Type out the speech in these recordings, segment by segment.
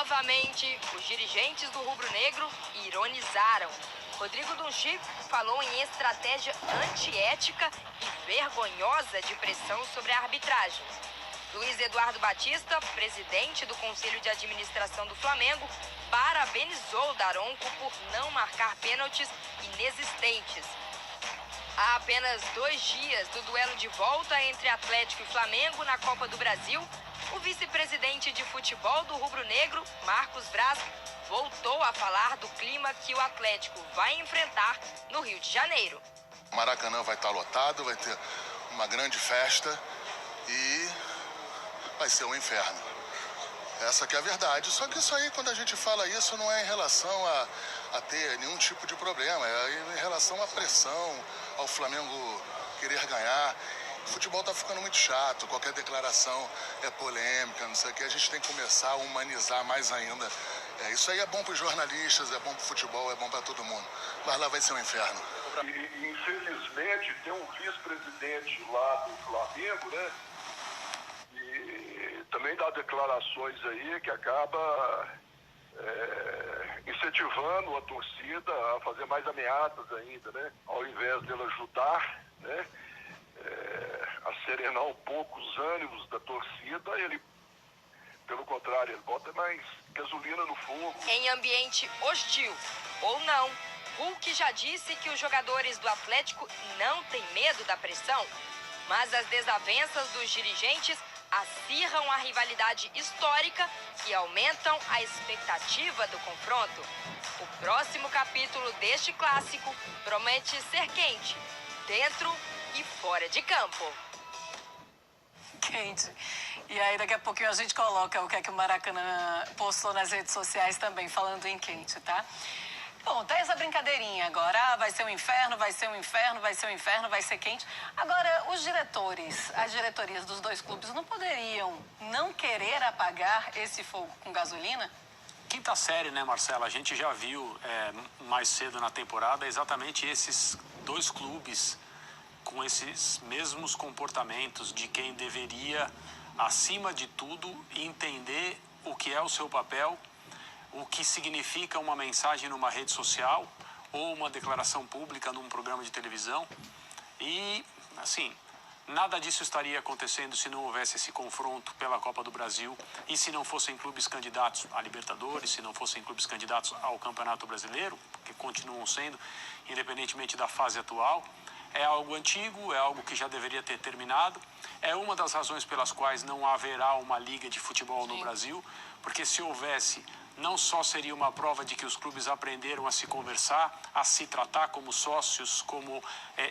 Novamente, os dirigentes do rubro-negro ironizaram. Rodrigo Dunchi falou em estratégia antiética e vergonhosa de pressão sobre a arbitragem. Luiz Eduardo Batista, presidente do Conselho de Administração do Flamengo, parabenizou Daronco por não marcar pênaltis inexistentes. Há apenas 2 dias do duelo de volta entre Atlético e Flamengo na Copa do Brasil, o vice-presidente de futebol do rubro-negro, Marcos Braz, voltou a falar do clima que o Atlético vai enfrentar no Rio de Janeiro. O Maracanã vai estar lotado, vai ter uma grande festa e vai ser um inferno. Essa que é a verdade. Só que isso aí, quando a gente fala isso, não é em relação a ter nenhum tipo de problema. É em relação à pressão, ao Flamengo querer ganhar. O futebol tá ficando muito chato, qualquer declaração é polêmica, não sei o que. A gente tem que começar a humanizar mais ainda. Isso aí é bom para os jornalistas, é bom para o futebol, é bom para todo mundo. Mas lá vai ser um inferno. E, infelizmente, tem um vice-presidente lá do Flamengo, né? E também dá declarações aí que acaba incentivando a torcida a fazer mais ameaças ainda, né? Ao invés dela ajudar, né? A serenar um pouco os ânimos da torcida, ele, pelo contrário, ele bota mais gasolina no fogo. Em ambiente hostil ou não, Hulk já disse que os jogadores do Atlético não têm medo da pressão, mas as desavenças dos dirigentes acirram a rivalidade histórica e aumentam a expectativa do confronto. O próximo capítulo deste clássico promete ser quente, dentro e fora de campo. Quente. E aí daqui a pouquinho a gente coloca o que é que o Maracanã postou nas redes sociais também, falando em quente, tá? Bom, tá essa brincadeirinha agora, vai ser um inferno, vai ser um inferno, vai ser um inferno, vai ser quente. Agora, os diretores, as diretorias dos 2 clubes não poderiam não querer apagar esse fogo com gasolina? Quinta série, né, Marcela? A gente já viu mais cedo na temporada exatamente esses 2 clubes com esses mesmos comportamentos de quem deveria, acima de tudo, entender o que é o seu papel, o que significa uma mensagem numa rede social ou uma declaração pública num programa de televisão. E, assim, nada disso estaria acontecendo se não houvesse esse confronto pela Copa do Brasil e se não fossem clubes candidatos à Libertadores, se não fossem clubes candidatos ao Campeonato Brasileiro, que continuam sendo, independentemente da fase atual. É algo antigo, é algo que já deveria ter terminado. É uma das razões pelas quais não haverá uma liga de futebol no Brasil, porque se houvesse, não só seria uma prova de que os clubes aprenderam a se conversar, a se tratar como sócios, como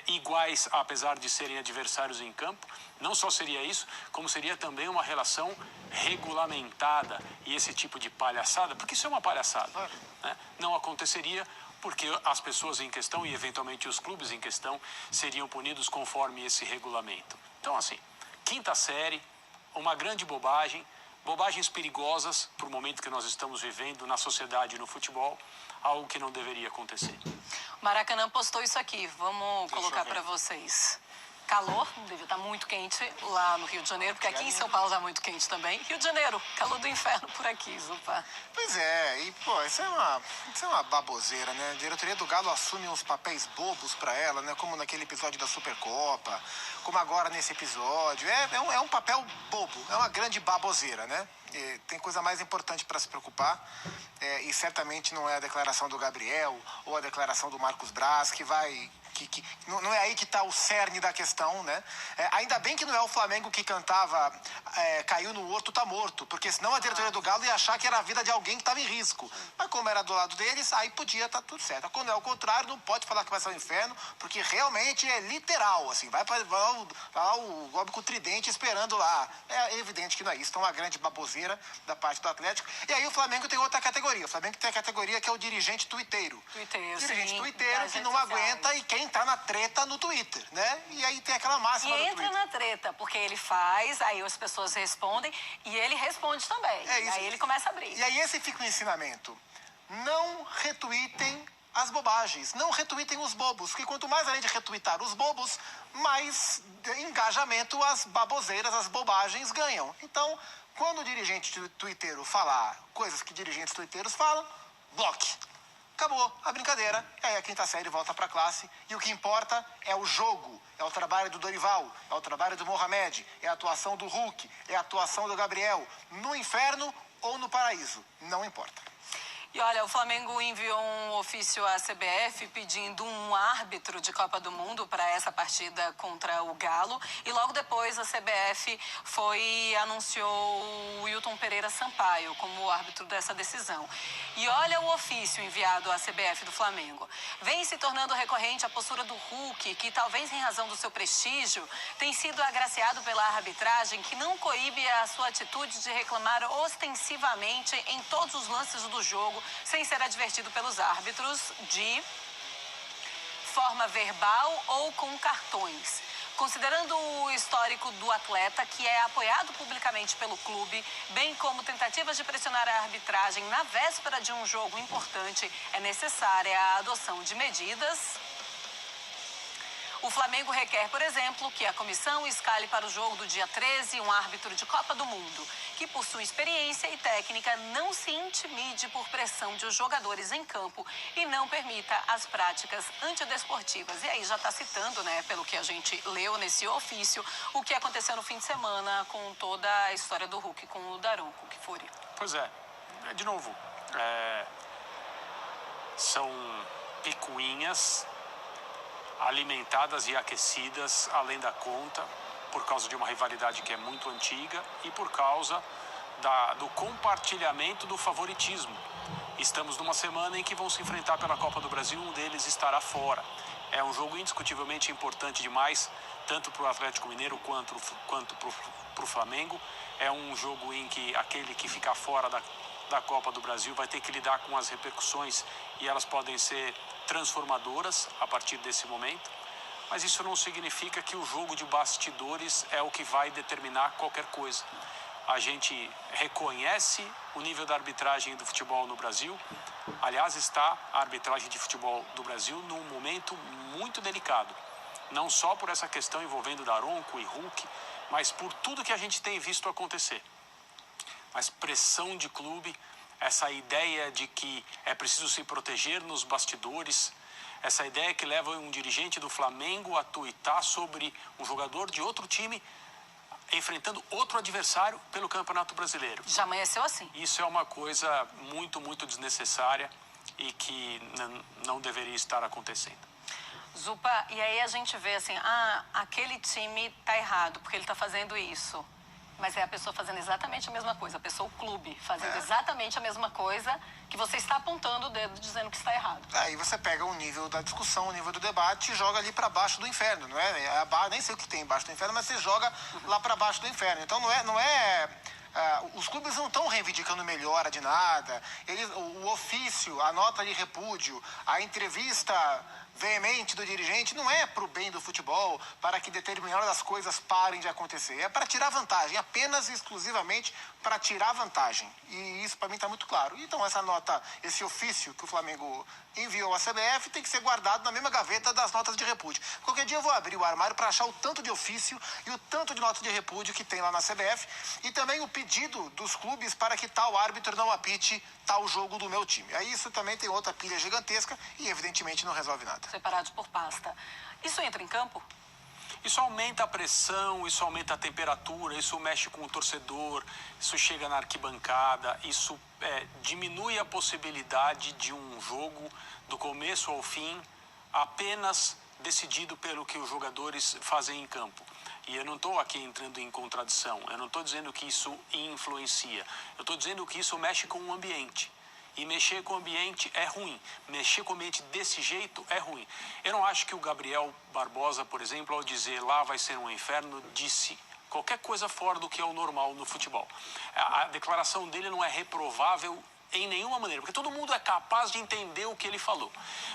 iguais, apesar de serem adversários em campo. Não só seria isso, como seria também uma relação regulamentada. E esse tipo de palhaçada, porque isso é uma palhaçada, né? Não aconteceria porque as pessoas em questão e eventualmente os clubes em questão seriam punidos conforme esse regulamento. Então, assim, quinta série, uma grande bobagem, bobagens perigosas para o momento que nós estamos vivendo na sociedade e no futebol, algo que não deveria acontecer. O Maracanã postou isso aqui, vamos colocar para vocês. Calor, deve estar muito quente lá no Rio de Janeiro, porque aqui em São Paulo está muito quente também. Rio de Janeiro, calor do inferno por aqui, Zupa. Pois é, e pô, isso é uma baboseira, né? A diretoria do Galo assume uns papéis bobos pra ela, né? Como naquele episódio da Supercopa, como agora nesse episódio. É um papel bobo, é uma grande baboseira, né? E tem coisa mais importante para se preocupar, e certamente não é a declaração do Gabriel ou a declaração do Marcos Braz que vai... não é aí que está o cerne da questão, né? Ainda bem que não é o Flamengo que cantava caiu no horto, tá morto, porque senão a diretoria do Galo ia achar que era a vida de alguém que estava em risco. Mas como era do lado deles, aí podia estar tudo certo. Quando é o contrário, não pode falar que vai ser um inferno, porque realmente é literal, assim, vai lá o Gobi com o tridente esperando lá. É evidente que não é isso, então é uma grande baboseira da parte do Atlético. E aí o Flamengo tem outra categoria. O Flamengo tem a categoria que é o dirigente tuiteiro. Dirigente tuiteiro que não aguenta e quem tá na treta no Twitter, né? E aí tem aquela máxima do Twitter. E entra na treta, porque ele faz, aí as pessoas respondem e ele responde também. É isso. Aí ele começa a abrir. E aí esse fica o ensinamento. Não retweetem as bobagens, não retweetem os bobos, porque quanto mais além de retweetar os bobos, mais engajamento as baboseiras, as bobagens ganham. Então, quando o dirigente twitteiro falar coisas que dirigentes twitteiros falam, bloque. Acabou a brincadeira, aí a quinta série volta para a classe e o que importa é o jogo, é o trabalho do Dorival, é o trabalho do Mohamed, é a atuação do Hulk, é a atuação do Gabriel, no inferno ou no paraíso, não importa. E olha, o Flamengo enviou um ofício à CBF pedindo um árbitro de Copa do Mundo para essa partida contra o Galo. E logo depois a CBF anunciou o Wilton Pereira Sampaio como árbitro dessa decisão. E olha o ofício enviado à CBF do Flamengo. Vem se tornando recorrente a postura do Hulk, que talvez em razão do seu prestígio, tem sido agraciado pela arbitragem que não coíbe a sua atitude de reclamar ostensivamente em todos os lances do jogo, sem ser advertido pelos árbitros de forma verbal ou com cartões. Considerando o histórico do atleta, que é apoiado publicamente pelo clube, bem como tentativas de pressionar a arbitragem na véspera de um jogo importante, é necessária a adoção de medidas. O Flamengo requer, por exemplo, que a comissão escale para o jogo do dia 13 um árbitro de Copa do Mundo, que por sua experiência e técnica não se intimide por pressão de os jogadores em campo e não permita as práticas antidesportivas. E aí já está citando, né, pelo que a gente leu nesse ofício, o que aconteceu no fim de semana com toda a história do Hulk com o Daronco, que foi. Pois é, de novo, são picuinhas alimentadas e aquecidas além da conta, por causa de uma rivalidade que é muito antiga e por causa do compartilhamento do favoritismo. Estamos numa semana em que vão se enfrentar pela Copa do Brasil, um deles estará fora. É um jogo indiscutivelmente importante demais, tanto para o Atlético Mineiro quanto para o Flamengo. É um jogo em que aquele que ficar fora da Copa do Brasil vai ter que lidar com as repercussões e elas podem ser transformadoras a partir desse momento, mas isso não significa que o jogo de bastidores é o que vai determinar qualquer coisa. A gente reconhece o nível da arbitragem do futebol no Brasil. Aliás, está a arbitragem de futebol do Brasil num momento muito delicado, não só por essa questão envolvendo Daronco e Hulk, mas por tudo que a gente tem visto acontecer. Mas pressão de clube, essa ideia de que é preciso se proteger nos bastidores, essa ideia que leva um dirigente do Flamengo a tuitar sobre um jogador de outro time enfrentando outro adversário pelo Campeonato Brasileiro. Já amanheceu assim. Isso é uma coisa muito, muito desnecessária e que não deveria estar acontecendo. Zupa, e aí a gente vê assim, aquele time tá errado porque ele tá fazendo isso. Mas é a pessoa fazendo exatamente a mesma coisa, a pessoa, o clube, fazendo exatamente a mesma coisa que você está apontando o dedo dizendo que está errado. Aí você pega o nível da discussão, o nível do debate e joga ali para baixo do inferno, não é? Nem sei o que tem embaixo do inferno, mas você joga lá para baixo do inferno. Então os clubes não estão reivindicando melhora de nada. O ofício, a nota de repúdio, a entrevista veemente do dirigente não é para o bem do futebol, para que determinadas coisas parem de acontecer. É para tirar vantagem, apenas e exclusivamente para tirar vantagem. E isso para mim está muito claro. Então essa nota, esse ofício que o Flamengo enviou à CBF tem que ser guardado na mesma gaveta das notas de repúdio. Qualquer dia eu vou abrir o armário para achar o tanto de ofício e o tanto de nota de repúdio que tem lá na CBF e também o pedido dos clubes para que tal árbitro não apite tal jogo do meu time. Aí isso também tem outra pilha gigantesca e evidentemente não resolve nada. Separados por pasta. Isso entra em campo? Isso aumenta a pressão, isso aumenta a temperatura, isso mexe com o torcedor, isso chega na arquibancada, isso diminui a possibilidade de um jogo do começo ao fim apenas decidido pelo que os jogadores fazem em campo. E eu não estou aqui entrando em contradição, eu não estou dizendo que isso influencia, eu estou dizendo que isso mexe com o ambiente. E mexer com o ambiente é ruim. Mexer com o ambiente desse jeito é ruim. Eu não acho que o Gabriel Barbosa, por exemplo, ao dizer lá vai ser um inferno, disse qualquer coisa fora do que é o normal no futebol. A declaração dele não é reprovável em nenhuma maneira, porque todo mundo é capaz de entender o que ele falou.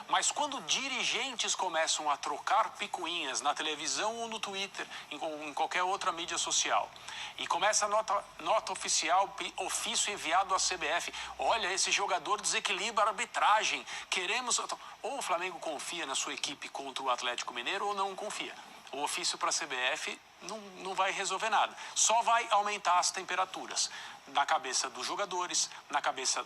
Mas quando dirigentes começam a trocar picuinhas na televisão ou no Twitter, em qualquer outra mídia social, e começa a nota oficial, ofício enviado à CBF, olha, esse jogador desequilibra a arbitragem, queremos... Ou o Flamengo confia na sua equipe contra o Atlético Mineiro ou não confia. O ofício para a CBF não vai resolver nada. Só vai aumentar as temperaturas na cabeça dos jogadores, na cabeça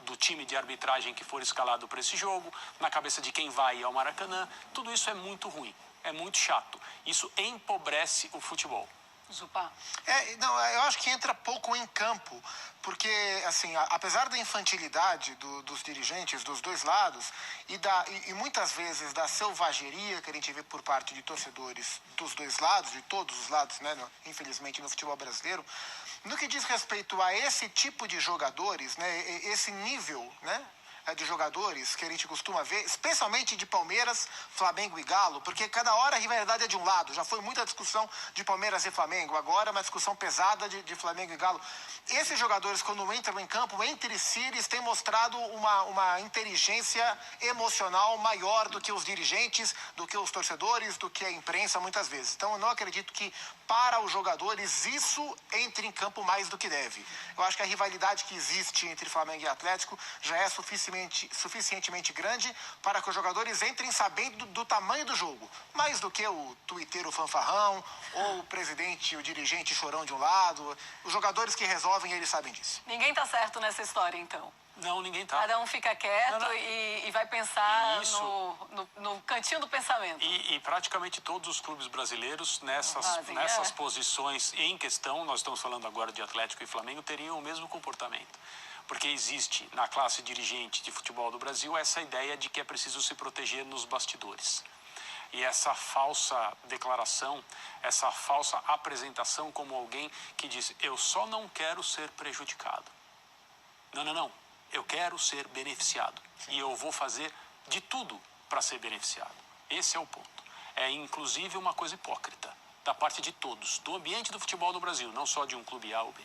do time de arbitragem que for escalado para esse jogo, na cabeça de quem vai ao Maracanã. Tudo isso é muito ruim, é muito chato. Isso empobrece o futebol. Zupá. Eu acho que entra pouco em campo, porque, assim, apesar da infantilidade dos dirigentes dos dois lados e muitas vezes da selvageria que a gente vê por parte de torcedores dos dois lados, de todos os lados, né, infelizmente, no futebol brasileiro, no que diz respeito a esse tipo de jogadores, né, esse nível, né, de jogadores que a gente costuma ver, especialmente de Palmeiras, Flamengo e Galo, porque cada hora a rivalidade é de um lado. Já foi muita discussão de Palmeiras e Flamengo, agora uma discussão pesada de Flamengo e Galo. Esses jogadores, quando entram em campo, entre si, eles têm mostrado uma inteligência emocional maior do que os dirigentes, do que os torcedores, do que a imprensa, muitas vezes. Então, eu não acredito que, para os jogadores, isso entre em campo mais do que deve. Eu acho que a rivalidade que existe entre Flamengo e Atlético já é suficientemente grande para que os jogadores entrem sabendo do tamanho do jogo. Mais do que o tuiteiro fanfarrão, ou o presidente, o dirigente chorão de um lado. Os jogadores que resolvem, eles sabem disso. Ninguém tá certo nessa história, então. Não, ninguém tá. Cada um fica quieto Não. E vai pensar Isso. no cantinho do pensamento. E praticamente todos os clubes brasileiros nessas posições em questão, nós estamos falando agora de Atlético e Flamengo, teriam o mesmo comportamento. Porque existe na classe dirigente de futebol do Brasil essa ideia de que é preciso se proteger nos bastidores. E essa falsa declaração, essa falsa apresentação como alguém que diz, eu só não quero ser prejudicado. Não. Eu quero ser beneficiado. E eu vou fazer de tudo para ser beneficiado. Esse é o ponto. É inclusive uma coisa hipócrita da parte de todos, do ambiente do futebol no Brasil, não só de um clube A ou B.